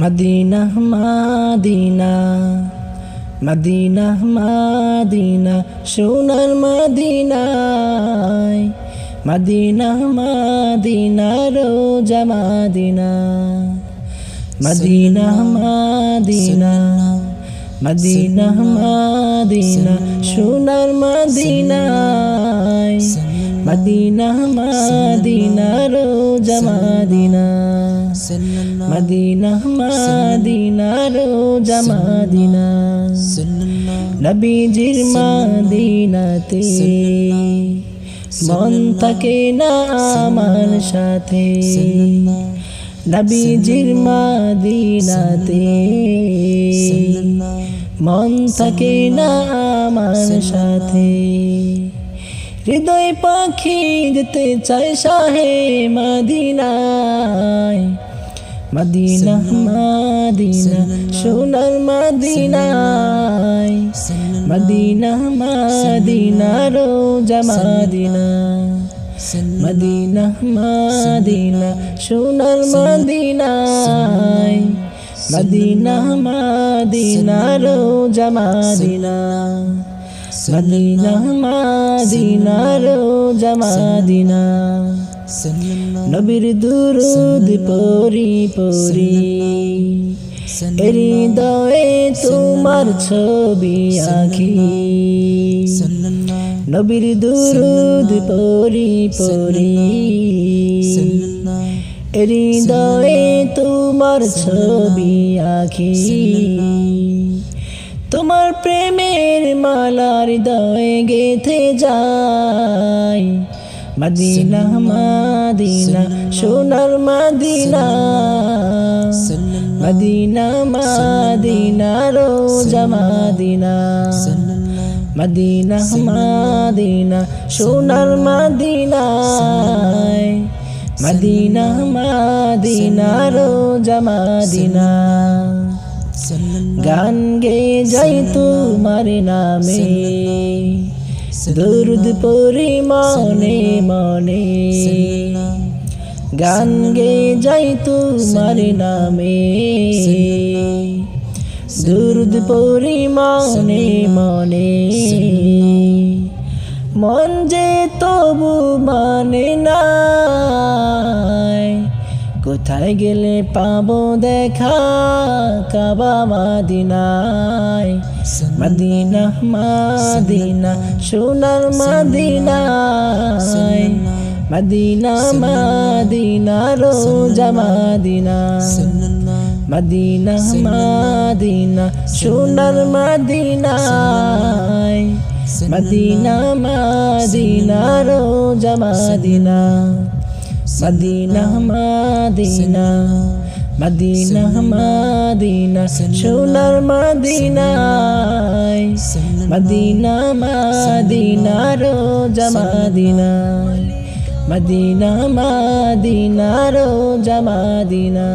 Medina Medina Medina Medina সোনার মদিনায় Medina Medina রোজা Medina Medina Medina Medina Medina সোনার মদিনায় মদিনা মদিনা রোজা মদিনা মদিনা মদিনা রোজা মদিনা নবীজির মদিনাতে মন থাকে না আমার সাথে নবীজির মদিনাতে মন থাকে না আমার সাথে হৃদয় পাখি যেতে চায় শাহে মদিনায় মদিনা মদিনা সোনার মদিনায় মদিনা মদিনা রোজা মদিনা মদিনা মদিনা সোনার মদিনায় মদিনা মদিনা রোজা মদিনা মদিনা মদিনা রোজা মদিনা নবীর দুরূদ পড়ি পড়ি হৃদয়ে তোমার ছবি আঁকি নবীর দুরূদ পড়ি পড়ি হৃদয়ে তোমার ছবি আঁকি তোমার প্রেমের মালা হৃদয়ে গেঁথে যায় মদিনা মদিনা সোনার মদিনা মদিনা মদিনা রোজা মদিনা মদিনা মদিনা সোনার মদিনা মদিনা মদিনা রোজা মদিনা গান গে যাই তোমার নামে দরুদ পড়ি মনে মনে গান গে যাই তোমার নামে দরুদ পড়ি মনে মনে মন যে তবু মানে না কোথায় গেলে পাবো দেখা কাবা মদিনায় মদিনা মদিনা সোনার মদিনায় মদিনা মদিনা রোজা মদিনা মদিনা মদিনা সোনার মদিনায় মদিনা মদিনা রোজা Medina Medina Medina Medina Medina সোনার মদিনায় মদিনা মদিনা রোজা মদিনা মদিনা মদিনা রোজা মদিনা।